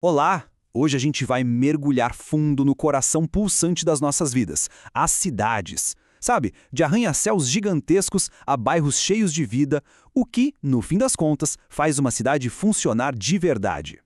Olá! Hoje a gente vai mergulhar fundo no coração pulsante das nossas vidas, as cidades. Sabe, de arranha-céus gigantescos a bairros cheios de vida, o que, no fim das contas, faz uma cidade funcionar de verdade.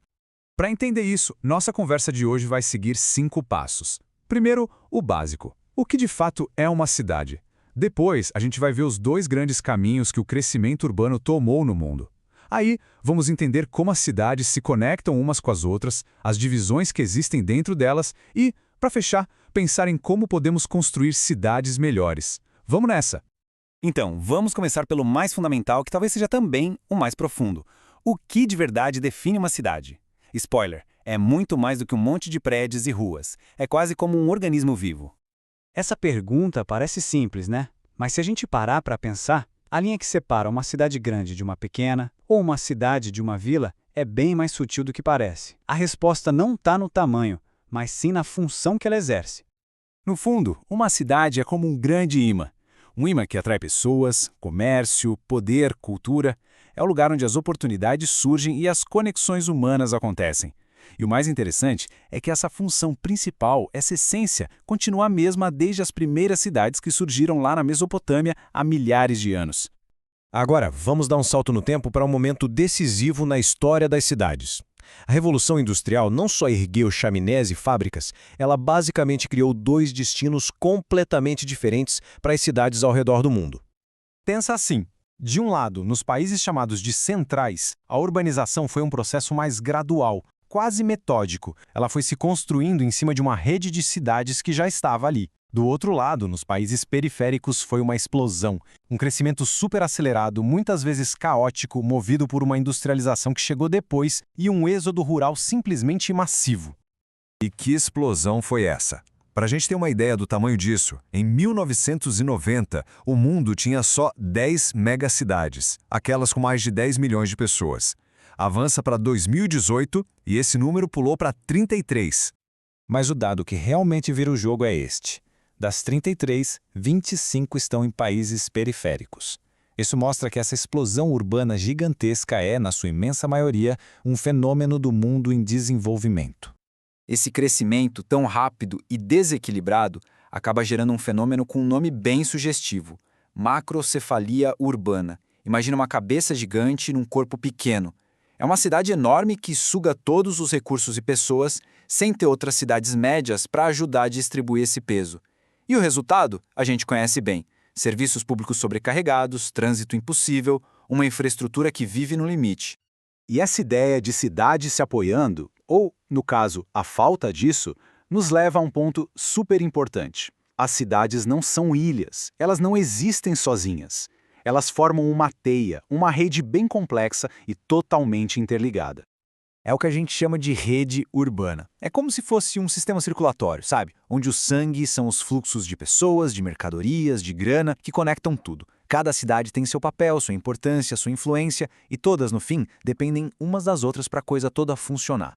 Para entender isso, nossa conversa de hoje vai seguir 5 passos. Primeiro, o básico. O que de fato é uma cidade? Depois, a gente vai ver os 2 grandes caminhos que o crescimento urbano tomou no mundo. Aí, vamos entender como as cidades se conectam umas com as outras, as divisões que existem dentro delas e, para fechar, pensar em como podemos construir cidades melhores. Vamos nessa! Então, vamos começar pelo mais fundamental, que talvez seja também o mais profundo. O que de verdade define uma cidade? Spoiler, é muito mais do que um monte de prédios e ruas. É quase como um organismo vivo. Essa pergunta parece simples, né? Mas se a gente parar para pensar, a linha que separa uma cidade grande de uma pequena, ou uma cidade de uma vila, é bem mais sutil do que parece. A resposta não está no tamanho, mas sim na função que ela exerce. No fundo, uma cidade é como um grande imã. Um imã que atrai pessoas, comércio, poder, cultura. É o lugar onde as oportunidades surgem e as conexões humanas acontecem. E o mais interessante é que essa função principal, essa essência, continua a mesma desde as primeiras cidades que surgiram lá na Mesopotâmia há milhares de anos. Agora, vamos dar um salto no tempo para um momento decisivo na história das cidades. A Revolução Industrial não só ergueu chaminés e fábricas, ela basicamente criou 2 destinos completamente diferentes para as cidades ao redor do mundo. Pensa assim. De um lado, nos países chamados de centrais, a urbanização foi um processo mais gradual, quase metódico. Ela foi se construindo em cima de uma rede de cidades que já estava ali. Do outro lado, nos países periféricos, foi uma explosão. Um crescimento superacelerado, muitas vezes caótico, movido por uma industrialização que chegou depois e um êxodo rural simplesmente massivo. E que explosão foi essa? Para a gente ter uma ideia do tamanho disso, em 1990, o mundo tinha só 10 megacidades, aquelas com mais de 10 milhões de pessoas. Avança para 2018 e esse número pulou para 33. Mas o dado que realmente vira o jogo é este. Das 33, 25 estão em países periféricos. Isso mostra que essa explosão urbana gigantesca é, na sua imensa maioria, um fenômeno do mundo em desenvolvimento. Esse crescimento tão rápido e desequilibrado acaba gerando um fenômeno com um nome bem sugestivo: macrocefalia urbana. Imagina uma cabeça gigante num corpo pequeno. É uma cidade enorme que suga todos os recursos e pessoas, sem ter outras cidades médias para ajudar a distribuir esse peso. E o resultado, a gente conhece bem: serviços públicos sobrecarregados, trânsito impossível, uma infraestrutura que vive no limite. E essa ideia de cidade se apoiando, ou, no caso, a falta disso, nos leva a um ponto super importante. As cidades não são ilhas, elas não existem sozinhas. Elas formam uma teia, uma rede bem complexa e totalmente interligada. É o que a gente chama de rede urbana. É como se fosse um sistema circulatório, sabe? Onde o sangue são os fluxos de pessoas, de mercadorias, de grana, que conectam tudo. Cada cidade tem seu papel, sua importância, sua influência, e todas, no fim, dependem umas das outras para a coisa toda funcionar.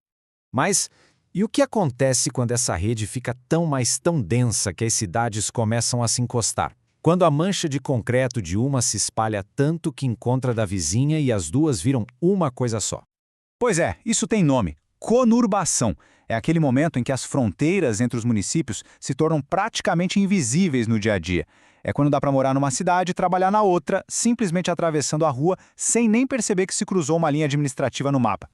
Mas, e o que acontece quando essa rede fica tão densa que as cidades começam a se encostar? Quando a mancha de concreto de uma se espalha tanto que encontra da vizinha e as duas viram uma coisa só. Pois é, isso tem nome: conurbação. É aquele momento em que as fronteiras entre os municípios se tornam praticamente invisíveis no dia a dia. É quando dá para morar numa cidade e trabalhar na outra, simplesmente atravessando a rua sem nem perceber que se cruzou uma linha administrativa no mapa.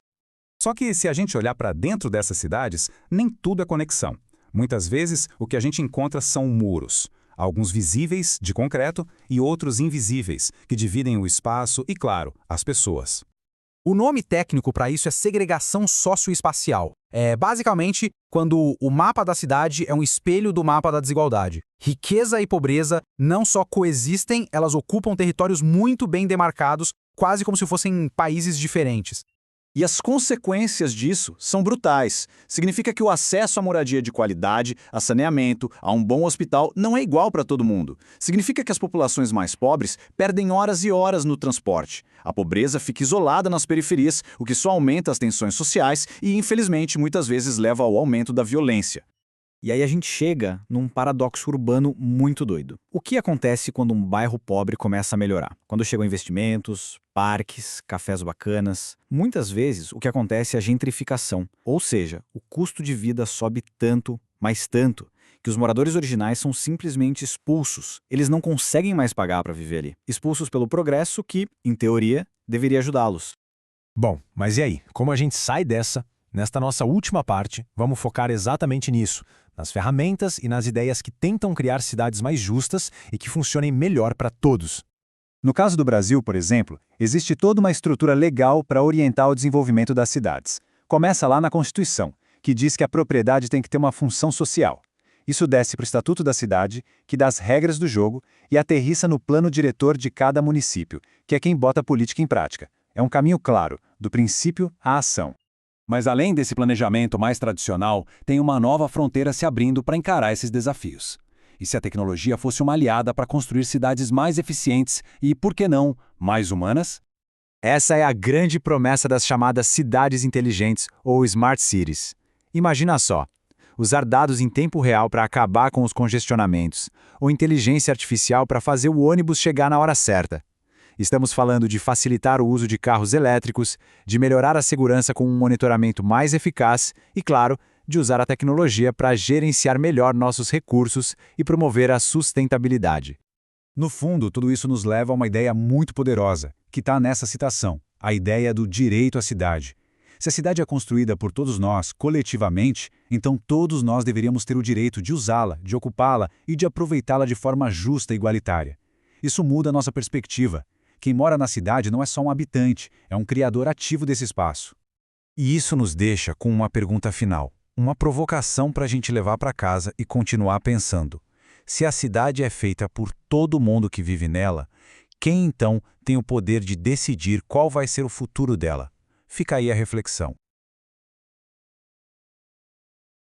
Só que se a gente olhar para dentro dessas cidades, nem tudo é conexão. Muitas vezes, o que a gente encontra são muros. Alguns visíveis, de concreto, e outros invisíveis, que dividem o espaço e, claro, as pessoas. O nome técnico para isso é segregação socioespacial. É basicamente quando o mapa da cidade é um espelho do mapa da desigualdade. Riqueza e pobreza não só coexistem, elas ocupam territórios muito bem demarcados, quase como se fossem países diferentes. E as consequências disso são brutais. Significa que o acesso à moradia de qualidade, a saneamento, a um bom hospital não é igual para todo mundo. Significa que as populações mais pobres perdem horas e horas no transporte. A pobreza fica isolada nas periferias, o que só aumenta as tensões sociais e, infelizmente, muitas vezes leva ao aumento da violência. E aí a gente chega num paradoxo urbano muito doido. O que acontece quando um bairro pobre começa a melhorar? Quando chegam investimentos, parques, cafés bacanas. Muitas vezes o que acontece é a gentrificação, ou seja, o custo de vida sobe tanto, mais tanto, que os moradores originais são simplesmente expulsos. Eles não conseguem mais pagar para viver ali. Expulsos pelo progresso que, em teoria, deveria ajudá-los. Bom, mas e aí? Como a gente sai dessa? Nesta nossa última parte, vamos focar exatamente nisso, nas ferramentas e nas ideias que tentam criar cidades mais justas e que funcionem melhor para todos. No caso do Brasil, por exemplo, existe toda uma estrutura legal para orientar o desenvolvimento das cidades. Começa lá na Constituição, que diz que a propriedade tem que ter uma função social. Isso desce para o Estatuto da Cidade, que dá as regras do jogo, e aterrissa no plano diretor de cada município, que é quem bota a política em prática. É um caminho claro, do princípio à ação. Mas além desse planejamento mais tradicional, tem uma nova fronteira se abrindo para encarar esses desafios. E se a tecnologia fosse uma aliada para construir cidades mais eficientes e, por que não, mais humanas? Essa é a grande promessa das chamadas cidades inteligentes ou smart cities. Imagina só, usar dados em tempo real para acabar com os congestionamentos, ou inteligência artificial para fazer o ônibus chegar na hora certa. Estamos falando de facilitar o uso de carros elétricos, de melhorar a segurança com um monitoramento mais eficaz e, claro, de usar a tecnologia para gerenciar melhor nossos recursos e promover a sustentabilidade. No fundo, tudo isso nos leva a uma ideia muito poderosa, que está nessa citação, a ideia do direito à cidade. Se a cidade é construída por todos nós, coletivamente, então todos nós deveríamos ter o direito de usá-la, de ocupá-la e de aproveitá-la de forma justa e igualitária. Isso muda a nossa perspectiva. Quem mora na cidade não é só um habitante, é um criador ativo desse espaço. E isso nos deixa com uma pergunta final, uma provocação para a gente levar para casa e continuar pensando. Se a cidade é feita por todo mundo que vive nela, quem então tem o poder de decidir qual vai ser o futuro dela? Fica aí a reflexão.